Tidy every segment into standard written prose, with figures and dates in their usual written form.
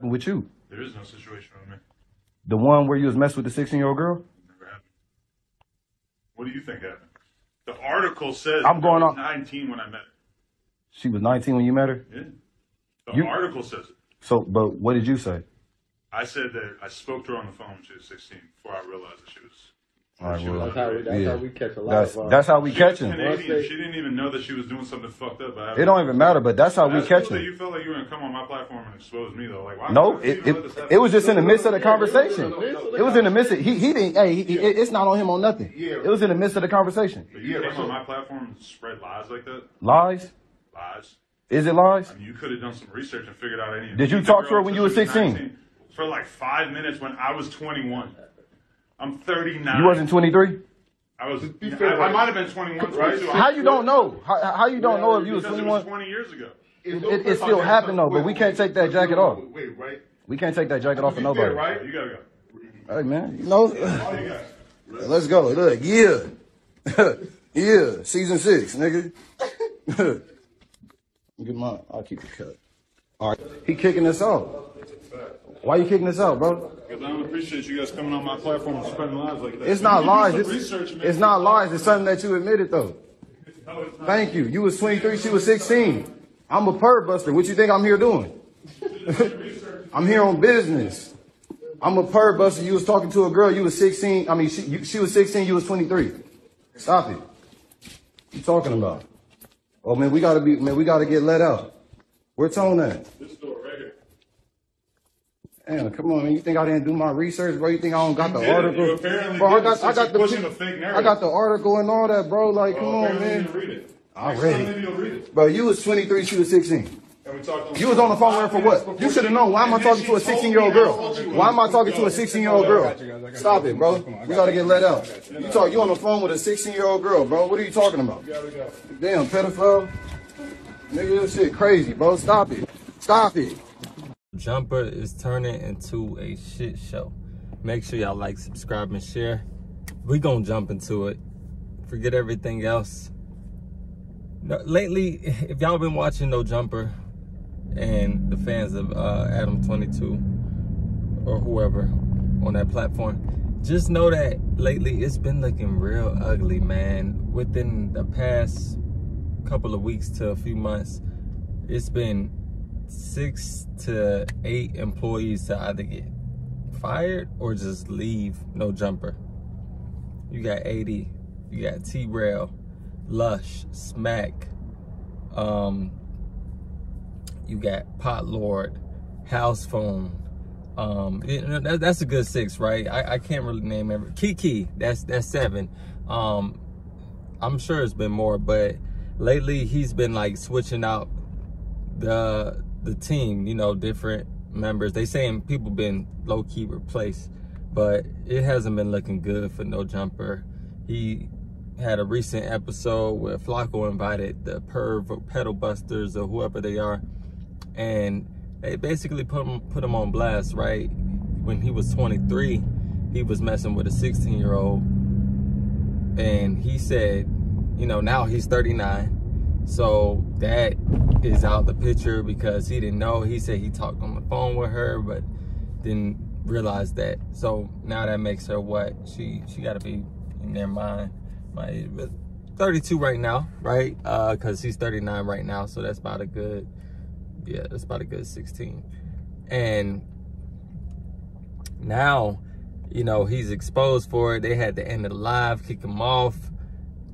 with you? There is no situation with me. The one where you was messing with the 16-year-old girl? Never happened. What do you think happened? The article says I'm going on 19 when I met her. She was 19 when you met her? Yeah. The article says it. So, but what did you say? I said that I spoke to her on the phone when she was 16 before I realized that she was. All right, well, that's how we catch a lot of that's how we catch him. She didn't even know that she was doing something fucked up. It don't even matter, but that's how we catch him. You felt like you were gonna come on my platform and expose me though. Like, why? No, it was just in the midst of the conversation. It was in the midst of he didn't. Hey, it's not on him on nothing. It was in the midst of the conversation. But you came on my platform and spread lies like that. Lies? Lies. Is it lies? I mean, you could have done some research and figured out any. Did you talk to her when you were 16? For like 5 minutes when I was 21. I'm 39. You wasn't 23? I was. I might have been 21, right? How you don't know? How you don't know if you was 21? It was 20 years ago. It still happened though, but we can't take that jacket off. Wait, right? We can't take that jacket off of nobody. Right? You gotta go. Hey man, you know. Let's go. Look, yeah, season 6, nigga. Get mine. I'll keep it cut. All right, he kicking us out. Why you kicking us out, bro? Because I don't appreciate you guys coming on my platform and spreading lies like that. It's not lies. It's not lies. It's something that you admitted, though. No, it's not. Thank you. You was 23. She was 16. I'm a perv buster. What you think I'm here doing? I'm here on business. I'm a perv buster. You was talking to a girl. You was 16. I mean, she was 16. You was 23. Stop it. What you talking about? Oh man, we gotta get let out. Where Tone at? This door right here. Damn, come on, man. You think I didn't do my research, bro? You think I don't got the article? You apparently bro, did. I got the pushing a fake narrative. I got the article and all that, bro. Like, come on, man. You read it. I read it. Bro, you was 23, she was 16. And we talked you was on the phone with her for what? You should have known. Why am I talking to a 16-year-old girl? Why am I talking to a 16-year-old girl? Stop it, bro. We gotta get let out. You on the phone with a 16-year-old girl, bro. What are you talking about? Damn, pedophile. Nigga, this shit crazy, bro. Stop it. Stop it. Jumper is turning into a shit show. Make sure y'all like, subscribe, and share. We gonna jump into it. Forget everything else. No, lately, if y'all been watching No Jumper and the fans of Adam 22 or whoever on that platform, just know that lately it's been looking real ugly, man. Within the past couple of weeks to a few months, it's been 6 to 8 employees to either get fired or just leave No Jumper. You got 80, you got T-Rail, Lush, Smack, you got Pot Lord, House Phone. That's a good 6, right? I can't really name every. Kiki, that's 7. I'm sure it's been more, but lately he's been like switching out the team, you know, different members. They saying people been low-key replaced, but it hasn't been looking good for No Jumper. He had a recent episode where Flacco invited the perv or pedal busters or whoever they are, and they basically put him on blast, right? When he was 23, he was messing with a 16-year-old, and he said, you know, now he's 39, so that is out the picture because he didn't know. He said he talked on the phone with her, but didn't realize that. So now that makes her what? She got to be in their mind. 32 right now, right? Because he's 39 right now, so that's about a good, yeah, that's about a good 16. And now, you know, he's exposed for it. They had to end the live, kick him off.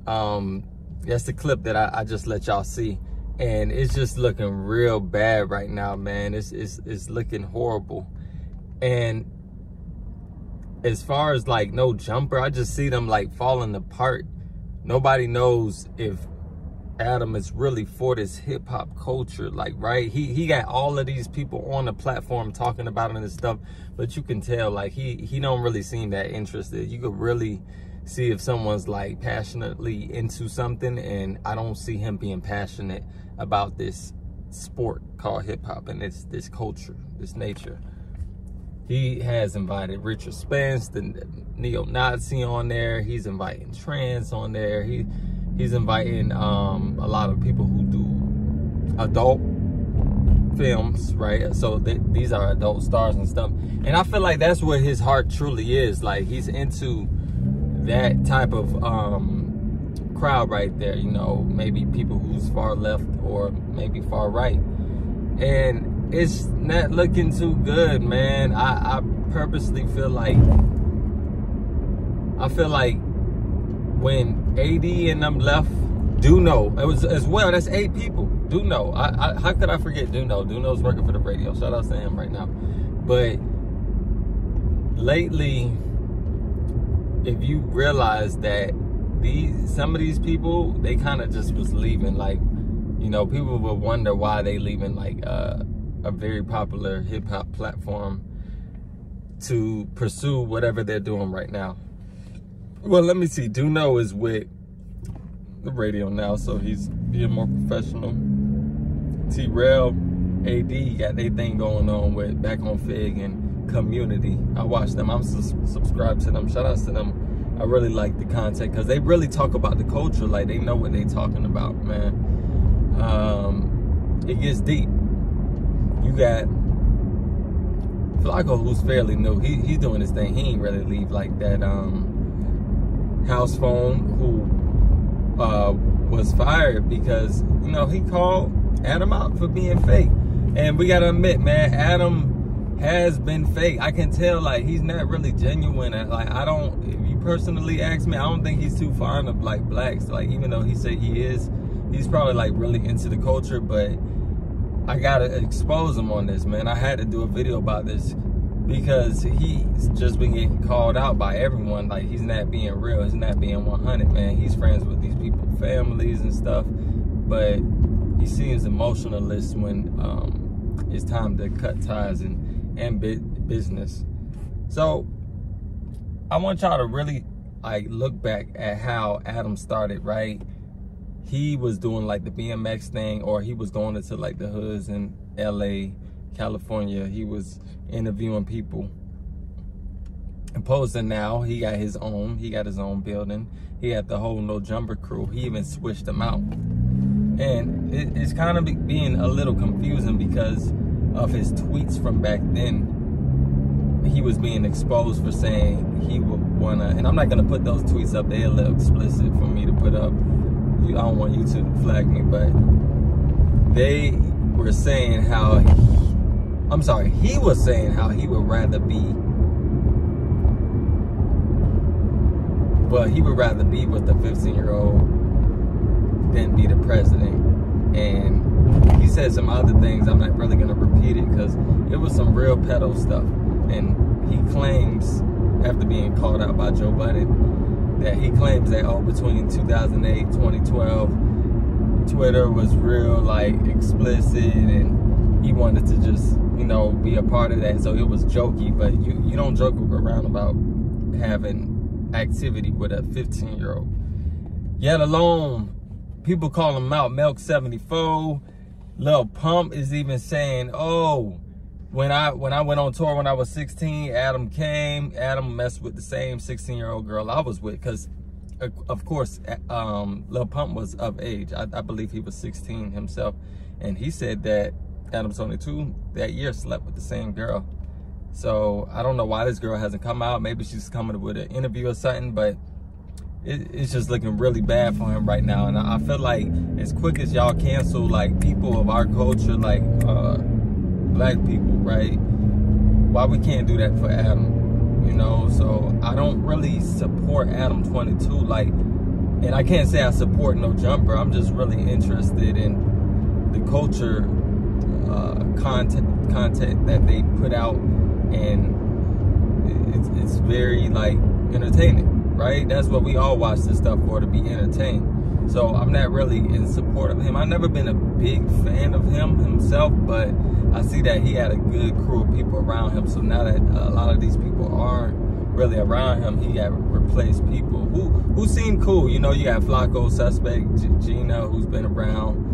That's the clip that I just let y'all see, and it's just looking real bad right now, man. It's looking horrible. And as far as like No Jumper, I just see them like falling apart. Nobody knows if Adam is really for this hip hop culture, like, right? He got all of these people on the platform talking about it and stuff, but you can tell like he don't really seem that interested. You could really see if someone's like passionately into something, and I don't see him being passionate about this sport called hip hop and this culture, this nature. He has invited Richard Spence, the neo-Nazi, on there. He's inviting trans on there. He's inviting a lot of people who do adult films, right? So these are adult stars and stuff. And I feel like that's where his heart truly is. Like, he's into that type of crowd right there, you know, maybe people who's far left or maybe far right. And it's not looking too good, man. I purposely feel like, when AD and them left, Duno, it was as well, that's 8 people. Duno, how could I forget Duno? Duno's working for the radio. Shout out to him right now. But lately, if you realize that some of these people, they kind of just was leaving. Like, you know, people will wonder why they leaving like a very popular hip hop platform to pursue whatever they're doing right now. Well, let me see. Duno is with the radio now, so he's being more professional. T-Rail, AD got their thing going on with Back on Fig and Community. I watch them. I'm subscribed to them. Shout outs to them. I really like the content because they really talk about the culture. Like, they know what they talking about, man. It gets deep. You got Flacco, who's fairly new. He's doing his thing. He ain't really leave like that. House Phone, who was fired because, you know, he called Adam out for being fake. And we gotta admit, man, Adam has been fake. I can tell, like, he's not really genuine. Like, if you personally ask me, I don't think he's too fond of like blacks. Like, even though he said he is, he's probably like really into the culture. But I gotta expose him on this, man. I had to do a video about this because he's just been getting called out by everyone. Like, he's not being real. He's not being 100, man. He's friends with these people's families and stuff, but he seems emotionalist when it's time to cut ties and business. So I want y'all to really like look back at how Adam started, right? He was doing like the BMX thing, or he was going into like the hoods in LA, California. He was interviewing people and posing. Now he got his own building. He had the whole No Jumper crew. He even switched them out. And it's kind of being a little confusing because of his tweets from back then. He was being exposed for saying he would wanna, and I'm not gonna put those tweets up. They're a little explicit for me to put up. I don't want YouTube to flag me, but they were saying how, he was saying how he would rather be, well, he would rather be with the 15-year-old than be the president. And he said some other things. I'm not really gonna repeat it because it was some real pedo stuff. And he claims, after being called out by Joe Budden, that he claims that, oh, between 2008, 2012, Twitter was real, like, explicit, and he wanted to just, you know, be a part of that. So it was jokey, but you don't joke around about having activity with a 15-year-old. Yet alone, people call him out. Milk 74, Lil Pump is even saying, oh, when I went on tour when I was 16, Adam messed with the same 16-year-old girl I was with, because of course Lil Pump was of age. I believe he was 16 himself, and he said that Adam's 22 that year slept with the same girl. So I don't know why this girl hasn't come out. Maybe she's coming with an interview or something, but it's just looking really bad for him right now. And I feel like as quick as y'all cancel like people of our culture, like black people, right? Why we can't do that for Adam, you know? So I don't really support Adam 22, like, and I can't say I support No Jumper. I'm just really interested in the culture content that they put out, and it's very like entertaining, right? That's what we all watch this stuff for, to be entertained. So I'm not really in support of him. I've never been a big fan of him himself, but I see that he had a good crew of people around him. So now that a lot of these people aren't really around him, he got replaced people who seem cool. You know, you got Flacco, Suspect, Gina, who's been around.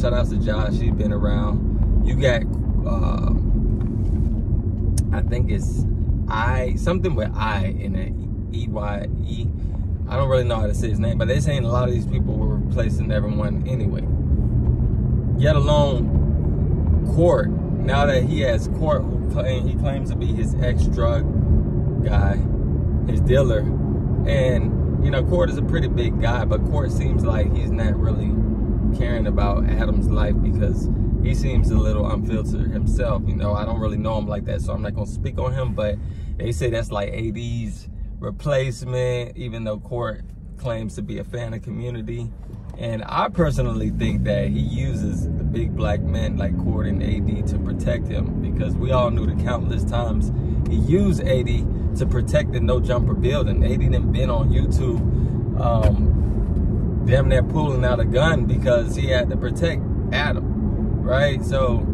Shout out to Josh, he's been around. You got, I think it's something with I in it, E-Y-E. I don't really know how to say his name, but they're saying a lot of these people were replacing everyone anyway. Yet alone, Court, now that he has Court, he claims to be his ex-drug guy, his dealer, and you know, Court is a pretty big guy, but Court seems like he's not really caring about Adam's life because he seems a little unfiltered himself. You know, I don't really know him like that, so I'm not gonna speak on him, but they say that's like AD's replacement, even though Court claims to be a fan of Community. And I personally think that he uses the big black men like Court and AD to protect him, because we all knew the countless times he used AD to protect the No Jumper building. AD done been on YouTube damn near pulling out a gun because he had to protect Adam, right? So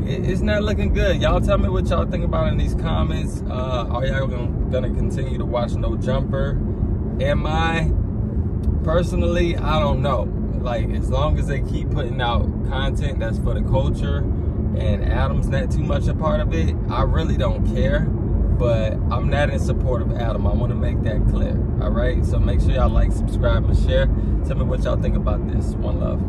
it's not looking good. Y'all tell me what y'all think about in these comments. Are y'all gonna continue to watch No Jumper? Am I? Personally, I don't know. Like, as long as they keep putting out content that's for the culture and Adam's not too much a part of it, I really don't care. But I'm not in support of Adam. I want to make that clear. All right? So make sure y'all like, subscribe, and share. Tell me what y'all think about this. One love.